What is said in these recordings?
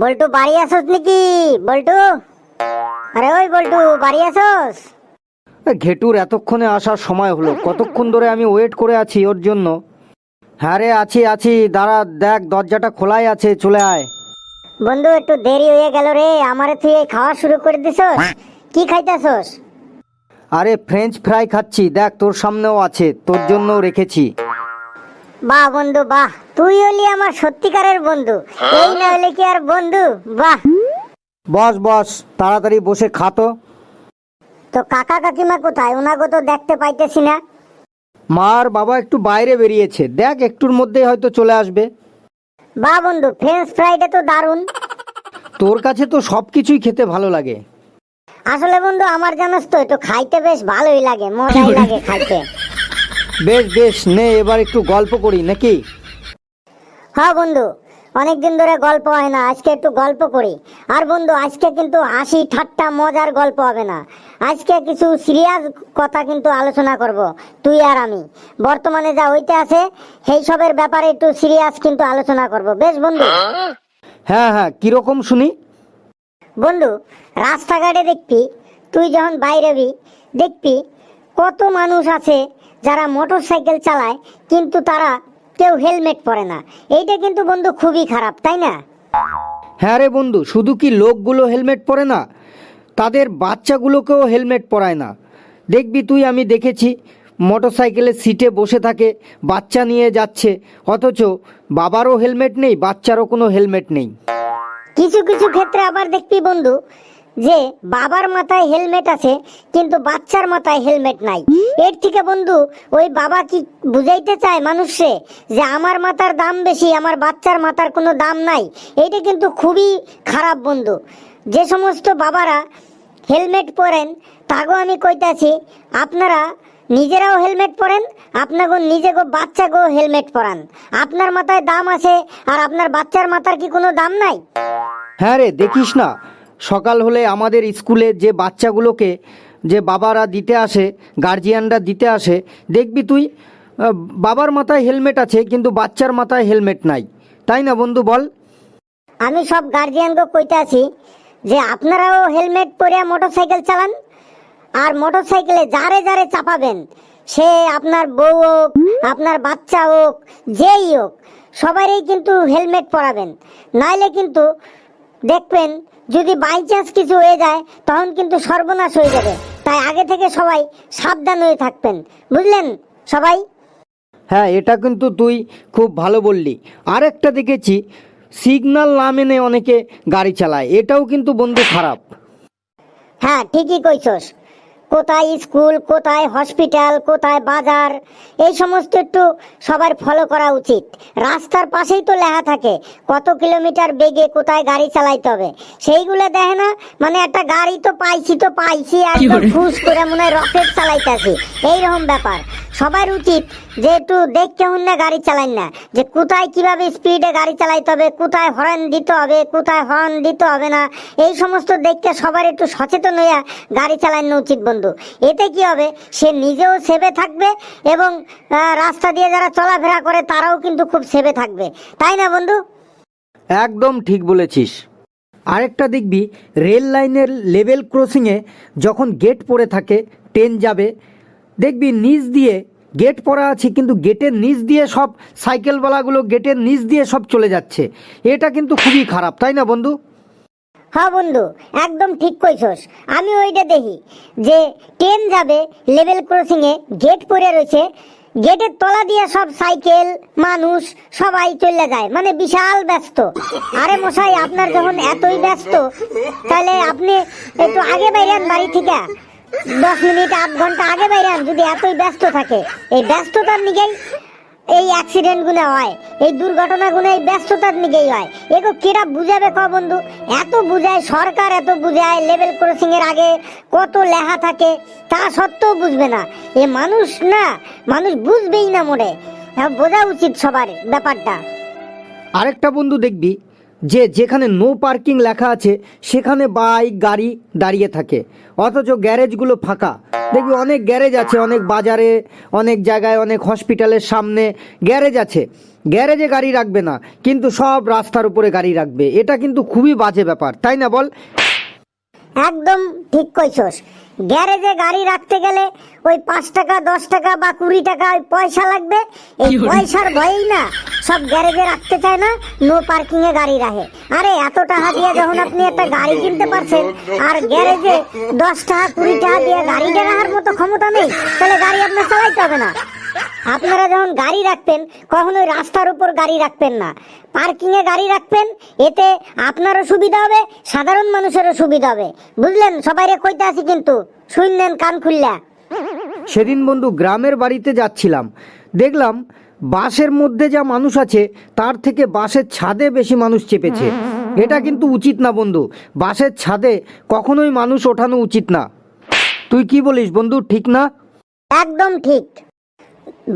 বল্টু বাড়ি আসোস নাকি? বল্টু, আরে ওই বল্টু বাড়ি আসোস? ঘেটুর এতক্ষণে আসার সময় হলো, কতক্ষণ ধরে আমি ওয়েট করে আছি ওর জন্য। হ্যাঁ রে, আছি আছি, দাঁড়া, দেখ দরজাটা খোলাই আছে, চলে আয়। বন্ধু একটু দেরি হয়ে গেল রে, আমারে তুই খাওয়া শুরু করে দিছস। কি খাইতাছস? আরে ফ্রেঞ্চ ফ্রাই খাচ্ছি, দেখ তোর সামনেও আছে, তোর জন্যও রেখেছি। বাহ বন্ধু বাহ, তুই হলি আমার সত্যিকারের বন্ধু, এই না হলে কি আর বন্ধু? বাহ। বস বস, তাড়াতাড়ি বসে খা তো। তো কাকা কাকিমা কোথায়? ওনাকে তো দেখতে পাইতেছি না। মা আর বাবা একটু বাইরে বেরিয়েছে, দেখ একটুর মধ্যেই হয়তো চলে আসবে। বাহ বন্ধু, ফ্রেঞ্চ ফ্রাইটা তো দারুণ। তোর কাছে তো সব কিছুই খেতে ভালো লাগে। আসলে বন্ধু আমার জানোস তো একটু খাইতে বেশ ভালোই লাগে, মজাই লাগে খাইতে। বেশ বেশ, নে এবার একটু গল্প করি নাকি? হ্যাঁ বন্ধু, অনেকদিন ধরে গল্প হয় না, আজকে একটু গল্প করি। আর বন্ধু আজকে কিন্তু হাসি ঠাট্টা মজার গল্প হবে না, আজকে কিছু সিরিয়াস কথা কিন্তু আলোচনা করব তুই আর আমি। বর্তমানে যা হইতে আছে সেই সবের ব্যাপারে একটু সিরিয়াস কিন্তু আলোচনা করব, বেশ বন্ধু? হ্যাঁ হ্যাঁ, কিরকম শুনি। বন্ধু রাস্তাঘাটে দেখবি, তুই যখন বাইরেবি দেখবি কত মানুষ আছে যারা মোটর সাইকেল চালায় কিন্তু তারা কেউ হেলমেট পরে না। এইটা কিন্তু বন্ধু খুবই খারাপ, তাই না? হ্যাঁ রে বন্ধু, শুধু কি লোকগুলো হেলমেট পরে না, তাদের বাচ্চাগুলোকেও হেলমেট পরায় না। দেখবি তুই, আমি দেখেছি মোটরসাইকেলের সিটে বসে থাকে, বাচ্চা নিয়ে যাচ্ছে, অথচ বাবারও হেলমেট নেই, বাচ্চারও কোনো হেলমেট নেই। কিছু কিছু ক্ষেত্রে আবার দেখবি বন্ধু যে বাবার মাথায় হেলমেট আছে কিন্তু বাচ্চার মাথায় হেলমেট নাই। এর থেকে বন্ধু ওই বাবা কি বুঝাইতে চায় মানুষে যে আমার মাথার দাম বেশি, আমার বাচ্চার মাথার কোনো দাম নাই? এইটা কিন্তু খুবই খারাপ বন্ধু। যে সমস্ত বাবারা হেলমেট পরেন তাগো আমি কইতাছি, আপনারা নিজেরাও হেলমেট পরেন, আপনাকে নিজেকে বাচ্চাকেও হেলমেট পরান। আপনার মাথায় দাম আছে আর আপনার বাচ্চার মাথার কি কোনো দাম নাই? হ্যাঁ রে, দেখিস না সকাল হলে আমাদের স্কুলে যে বাচ্চাগুলোকে যে বাবারা দিতে আসে, গার্জিয়ানরা দিতে আসে, দেখবি তুই বাবার মাথায় হেলমেট আছে কিন্তু বাচ্চার মাথায় হেলমেট নাই, তাই না বন্ধু বল? আমি সব গার্জিয়ানকে কইতাছি যে আপনারাও হেলমেট পরে মোটরসাইকেল চালান, আর মোটরসাইকেলে যারে যারে চাপাবেন, সে আপনার বউ হোক আপনার বাচ্চা হোক যেই হোক, সবারই কিন্তু হেলমেট পরাবেন। নাইলে কিন্তু দেখবেন যদি বাই চান্স কিছু হয়ে যায় তখন কিন্তু সর্বনাশ হয়ে যাবে। তাই আগে থেকে সবাই সাবধান হয়ে থাকবেন, বুঝলেন সবাই? হ্যাঁ, এটা কিন্তু তুই খুব ভালো বললি। আরেকটা দেখেছি, সিগন্যাল না মেনে অনেকে গাড়ি চালায়, এটাও কিন্তু বন্ধু খারাপ। হ্যাঁ ঠিকই কইছস। কোথায় স্কুল, কোথায় হসপিটাল, কোথায় বাজার, এই সমস্ত একটু সবার ফলো করা উচিত। রাস্তার পাশেই তো লেখা থাকে কত কিলোমিটার বেগে কোথায় গাড়ি চালাইতে হবে, সেইগুলো দেখে না। মানে একটা গাড়ি তো পাইছি একদম ফুস করে মনে হয় রকেট চালাইতেছি, এইরকম ব্যাপার। সবার উচিত যে একটু দেখতে হন না গাড়ি চালান না, যে কোথায় কিভাবে স্পিডে গাড়ি চালাইতে হবে, কোথায় হর্ন দিতে হবে, কোথায় হর্ন দিতে হবে না, এই সমস্ত দেখতে সবার একটু সচেতন হইয়া গাড়ি চালানো উচিত বন্ধু। এতে কি হবে, সে নিজেও সেভে থাকবে এবং রাস্তা দিয়ে যারা চলাফেরা করে তারাও কিন্তু খুব সেভে থাকবে, তাই না বন্ধু? একদম ঠিক বলেছিস। আরেকটা দেখবি, রেল লাইনের লেভেল ক্রসিংয়ে যখন গেট পড়ে থাকে, ট্রেন যাবে, দেখবি নিচ দিয়ে গেট পড়া আছে কিন্তু গেটের নিচ দিয়ে সব সাইকেলওয়ালাগুলো গেটের নিচ দিয়ে সব চলে যাচ্ছে, এটা কিন্তু খুবই খারাপ, তাই না বন্ধু? হ্যাঁ বন্ধু একদম ঠিক কইছস। আমি ওইটা দেখি যে ট্রেন যাবে লেভেল ক্রসিং এ, গেট পড়ে রয়েছে, গেটের তলা দিয়ে সব সাইকেল মানুষ সবাই চলে যায়, মানে বিশাল ব্যস্ত। আরে মশাই, আপনার যখন এতই ব্যস্ত তাহলে আপনি একটু আগে বাইরেন বাড়ি থেকে, 10 মিনিট আধ ঘন্টা আগে বাইরেন। যদি এতই ব্যস্ত থাকে, এই ব্যস্ততার নিগেই এই অ্যাক্সিডেন্ট গুলো হয়, এই দুর্ঘটনা গুলো এই ব্যস্ততার নিগেই হয়। এগো কেটা বুঝাবে ক বন্ধু? এত বুঝায় সরকার, এত বুঝায়, লেভেল ক্রসিং এর আগে কত লেখা থাকে, তা সত্ত্বেও বুঝবে না এ মানুষ। না, মানুষ বুঝবেই না মোড়ে, বোঝা উচিত সবার ব্যাপারটা। আরেকটা বন্ধু দেখবি যে যেখানে নো পার্কিং লেখা আছে সেখানে বাইক গাড়ি দাঁড়িয়ে থাকে, অথচ গ্যারেজগুলো ফাঁকা। দেখবি অনেক গ্যারেজ আছে, অনেক বাজারে, অনেক জায়গায়, অনেক হসপিটালের সামনে গ্যারেজ আছে। গ্যারেজে গাড়ি রাখবে না, কিন্তু সব রাস্তার উপরে গাড়ি রাখবে। এটা কিন্তু খুবই বাজে ব্যাপার, তাই না বল? একদম ঠিক কইছস। গ্যারেজে গাড়ি রাখতে গেলে ওই 5 টাকা 10 টাকা বা 20 টাকা ওই পয়সা লাগবে। এই পয়সার ভয়েই না সব গ্যারেজে রাখতে চায় না, নো পার্কিং এ গাড়ি রাখে। আরে এত টাকা দিয়ে যখন আপনি একটা গাড়ি কিনতে পারছেন আর গ্যারেজে 10 টাকা 20 টাকা দিয়ে গাড়িটা রাখার মতো ক্ষমতা নেই, তাহলে গাড়ি আপনার চালাইতে হবে না। আপনারা যখন গাড়ি রাখবেন কখনোই রাস্তার উপর গাড়ি রাখবেন না, পার্কিং এ গাড়ি রাখবেন। এতে আপনারও সুবিধা হবে, সাধারণ মানুষেরও সুবিধা হবে। বুঝলেন? সবাইরে কইতে আছি কিন্তু, শুনলেন কান খুললা। সেদিন বন্ধু গ্রামের বাড়িতে যাচ্ছিলাম, দেখলাম বাসের মধ্যে যা মানুষ আছে তার থেকে বাসের ছাদে বেশি মানুষ চেপেছে। এটা কিন্তু উচিত না বন্ধু, বাসের ছাদে কখনোই মানুষ ওঠানো উচিত না। তুই কি বলিস বন্ধু, ঠিক না? একদম ঠিক।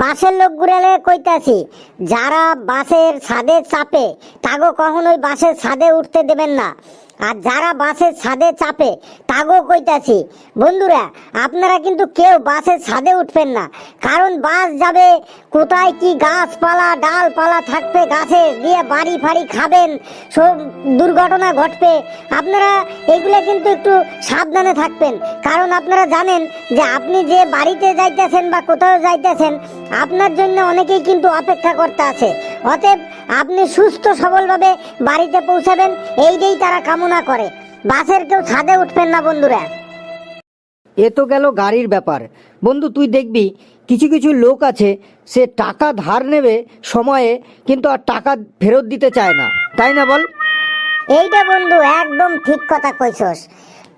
বাসের লোক গুড়ালে কইতাছি, যারা বাসের ছাদে চাপে তাগো কখনোই বাসের ছাদে উঠতে দেবেন না। আর যারা বাসের ছাদে চাপে তাগো কইতাছি, বন্ধুরা আপনারা কিন্তু কেউ বাসের ছাদে উঠবেন না। কারণ বাস যাবে কোথায়, কি গাছপালা ডালপালা থাকবে, গাছে দিয়ে বাড়ি ফাড়ি খাবেন, সব দুর্ঘটনা ঘটবে। আপনারা এগুলা কিন্তু একটু সাবধানে থাকবেন। কারণ আপনারা জানেন যে আপনি যে বাড়িতে যাইতেছেন বা কোথাও যাইতেছেন, আপনার জন্য অনেকেই কিন্তু অপেক্ষা করতে আছে। অতএব আপনি সুস্থ সবলভাবে বাড়িতে পৌঁছাবেন, এইটাই তারা কামনা করে। বাসের কেউ ছাদে উঠবেন না বন্ধুরা। এ তো গেল গাড়ির ব্যাপার। বন্ধু তুই দেখবি কিছু কিছু লোক আছে, সে টাকা ধার নেবে সময়ে, কিন্তু আর টাকা ফেরত দিতে চায় না, তাই না বল? এইটা বন্ধু একদম ঠিক কথা কইছস।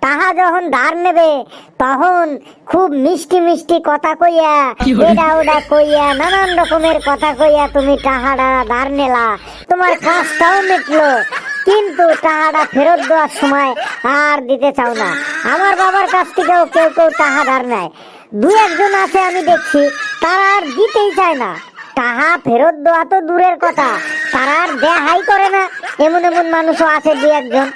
তাহা যখন ধার নেবে তখন খুব মিষ্টি মিষ্টি কথা কইয়া, এটা ওটা কইয়া, নানান রকমের কথা কইয়া তুমি টাহাটা ধার নেলা, তোমার কাজটাও মিটলো, কিন্তু টাহাটা ফেরত দেওয়ার সময় আর দিতে চাও না। আমার বাবার কাছ থেকেও কেউ কেউ টাহা ধার নেয়, 2-1 জন আছে আমি দেখছি, তারা আর দিতেই চায় না। টাহা ফেরত দেওয়া তো দূরের কথা, তারা আর দেহাই করে না। এমন এমন মানুষও আছে 2-1 জন।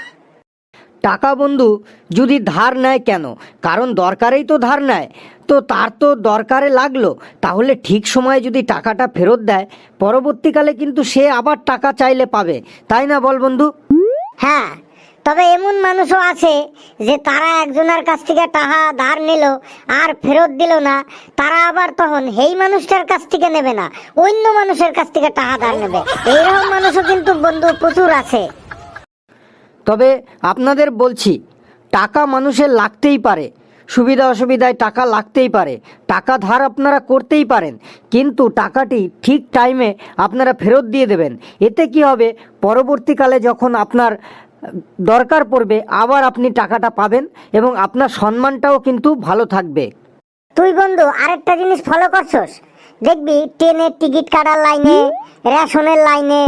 টাকা বন্ধু যদি ধার নেয় কেন? কারণ দরকারেই তো ধার নেয়। তো তার তো দরকারে লাগলো, তাহলে ঠিক সময়ে যদি টাকাটা ফেরত দেয়, পরবর্তীকালে কিন্তু সে আবার টাকা চাইলে পাবে, তাই না বল বন্ধু? হ্যাঁ, তবে এমন মানুষও আছে যে তারা একজনের কাছ থেকে টাকা ধার নিল আর ফেরত দিল না, তারা আবার তখন সেই মানুষটার কাছ থেকে নেবে না, অন্য মানুষের কাছ থেকে টাকা ধার নেবে। এইরকম মানুষও কিন্তু বন্ধু প্রচুর আছে। তবে আপনাদের বলছি, টাকা মানুষের লাগতেই পারে, সুবিধা অসুবিধায় টাকা লাগতেই পারে, টাকা ধার আপনারা করতেই পারেন, কিন্তু টাকাটি ঠিক টাইমে আপনারা ফেরত দিয়ে দেবেন। এতে কি হবে, পরবর্তীকালে যখন আপনার দরকার পড়বে আবার আপনি টাকাটা পাবেন এবং আপনার সম্মানটাও কিন্তু ভালো থাকবে। তুই বন্ধু আরেকটা জিনিস ফলো করছস, দেখবি ট্রেনের টিকিট কাটার লাইনে, রেশনের লাইনে,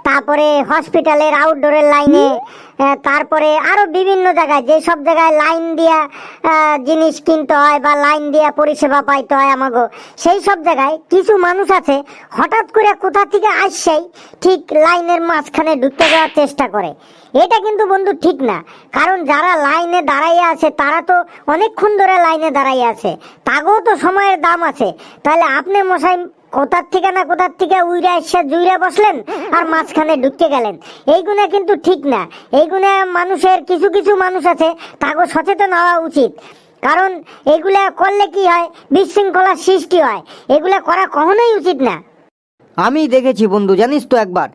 তারপরে হসপিটালের আউটডোরের লাইনে, তারপরে আরো বিভিন্ন জায়গায়, যে সব জায়গায় লাইন দিয়া জিনিস কিনতে হয় বা লাইন দিয়া পরিষেবা পাইতে হয় আমাগো, সেই সব জায়গায় কিছু মানুষ আছে হঠাৎ করে কোথা থেকে আসছেই ঠিক লাইনের মাঝখানে ঢুকতে যাওয়ার চেষ্টা করে। এটা কিন্তু বন্ধু ঠিক না। কারণ যারা লাইনে দাঁড়াইয়া আছে তারা তো অনেকক্ষণ ধরে লাইনে দাঁড়াইয়া আছে, তাগেও তো সময়ের দাম আছে। তাহলে আপনি মশাই কোথার থেকে না কোথার থেকে উইরা এসে জুইরা বসলেন আর মাঝখানে ঢুকে গেলেন, এইগুলা কিন্তু ঠিক না। এইগুলা মানুষের কিছু কিছু মানুষ আছে, তাকে সচেতন হওয়া উচিত। কারণ এগুলা করলে কি হয়, বিশৃঙ্খলার সৃষ্টি হয়, এগুলা করা কখনোই উচিত না। আমি দেখেছি বন্ধু, জানিস তো, একবার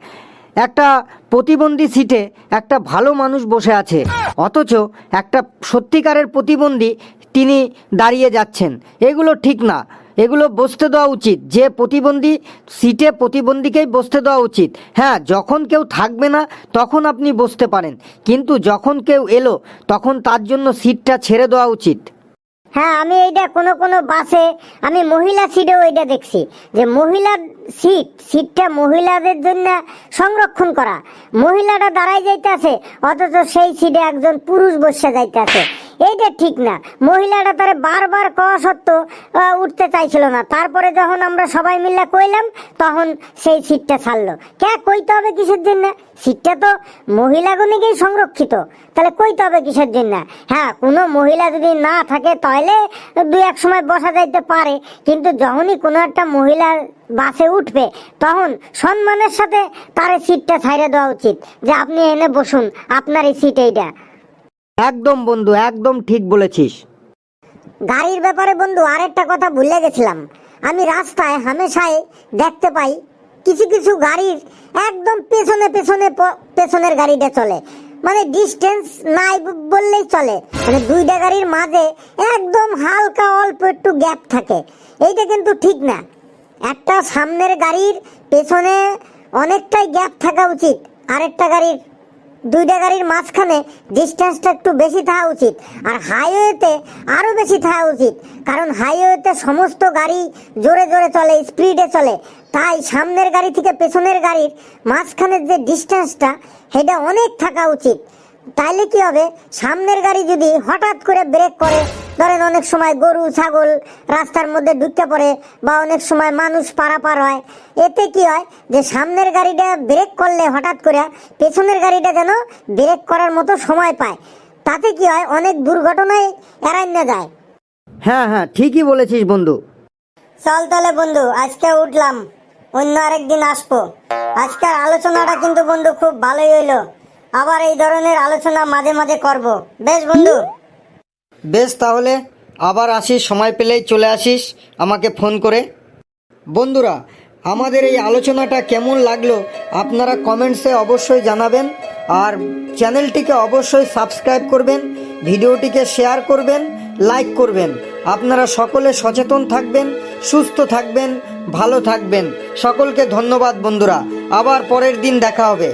একটা প্রতিবন্ধী সিটে একটা ভালো মানুষ বসে আছে, অথচ একটা সত্যিকারের প্রতিবন্ধী তিনি দাঁড়িয়ে যাচ্ছেন। এগুলো ঠিক না, এগুলো বসতে দেওয়া উচিত। যে প্রতিবন্ধী সিটে প্রতিবন্ধীকেই বসতে দেওয়া উচিত। হ্যাঁ, যখন কেউ থাকবে না তখন আপনি বসতে পারেন, কিন্তু যখন কেউ এলো তখন তার জন্য সিটটা ছেড়ে দেওয়া উচিত। হ্যাঁ, আমি এইটা কোনো কোনো বাসে, আমি মহিলা সিটেও এইটা দেখছি যে মহিলার সিটটা মহিলাদের জন্য সংরক্ষণ করা, মহিলাটা দাঁড়াই যাইতেছে অথচ সেই সিটে একজন পুরুষ বসে যাইতেছে। এইটা ঠিক না। মহিলাটা তারে বারবার কওয়া সত্ত্বেও উঠতে চাইছিল না। তারপরে যখন আমরা সবাই মিলে কইলাম তখন সেই সিটটা ছাড়লো। কে কইতে হবে কিসের জন্য? সিটটা তো মহিলাগণিকেই সংরক্ষিত, তাহলে কইতে হবে কিসের জন্য? হ্যাঁ, কোনো মহিলা যদি না থাকে তাহলে দু এক সময় বসা যাইতে পারে, কিন্তু যখনই কোনো একটা মহিলার বাসে উঠবে তখন সম্মানের সাথে তার সিটটা ছাইড়ে দেওয়া উচিত, যে আপনি এনে বসুন, আপনার এই সিট এইটা। একদম বন্ধু, একদম ঠিক বলেছিস। গাড়ির ব্যাপারে বন্ধু আরেকটা কথা ভুলে গেছিলাম। আমি রাস্তায় হামেশাই দেখতে পাই কিছু কিছু গাড়ির একদম পেছনে পেছনে পেছনের গাড়িটা চলে, মানে ডিস্টেন্স নাই বললেই চলে, মানে দুইটা গাড়ির মাঝে একদম হালকা অল্প একটু গ্যাপ থাকে। এইটা কিন্তু ঠিক না। একটা সামনের গাড়ির পেছনে অনেকটাই গ্যাপ থাকা উচিত, আরেকটা গাড়ির দুইটা গাড়ির মাঝখানে ডিস্টেন্সটা একটু বেশি থাকা উচিত, আর হাইওয়েতে আরো বেশি থাকা উচিত, কারণ হাইওয়েতে সমস্ত গাড়ি জোরে জোরে চলে, স্পিডে চলে, তাই সামনের গাড়ি থেকে পেছনের গাড়ির মাঝখানের যে ডিস্টেন্সটা সেটা অনেক থাকা উচিত। তাইলে কি হবে, সামনের গাড়ি যদি হঠাৎ করে ব্রেক করে, ধরেন অনেক সময় গরু ছাগল রাস্তার মধ্যে ঢুকে পড়ে বা অনেক সময় মানুষ পারাপার হয়, এতে কি হয় যে সামনের গাড়িটা ব্রেক করলে হঠাৎ করে পেছনের গাড়িটা যেন ব্রেক করার মতো সময় পায়, তাতে কি হয় অনেক দুর্ঘটনায় এড়াইন্য যায়। হ্যাঁ হ্যাঁ, ঠিকই বলেছিস বন্ধু। চল তাহলে বন্ধু, আজকে উঠলাম, অন্য আরেকদিন আসবো। আজকের আলোচনাটা কিন্তু বন্ধু খুব ভালোই হইলো। আবার এই ধরনের আলোচনা মাঝে মাঝে করব। বেশ বন্ধু? বেশ, তাহলে আবার আসিস, সময় পেলেই চলে আসিস আমাকে ফোন করে। বন্ধুরা, আমাদের এই আলোচনাটা কেমন লাগলো আপনারা কমেন্টসে অবশ্যই জানাবেন, আর চ্যানেলটিকে অবশ্যই সাবস্ক্রাইব করবেন, ভিডিওটিকে শেয়ার করবেন, লাইক করবেন। আপনারা সকলে সচেতন থাকবেন, সুস্থ থাকবেন, ভালো থাকবেন। সকলকে ধন্যবাদ বন্ধুরা, আবার পরের দিন দেখা হবে।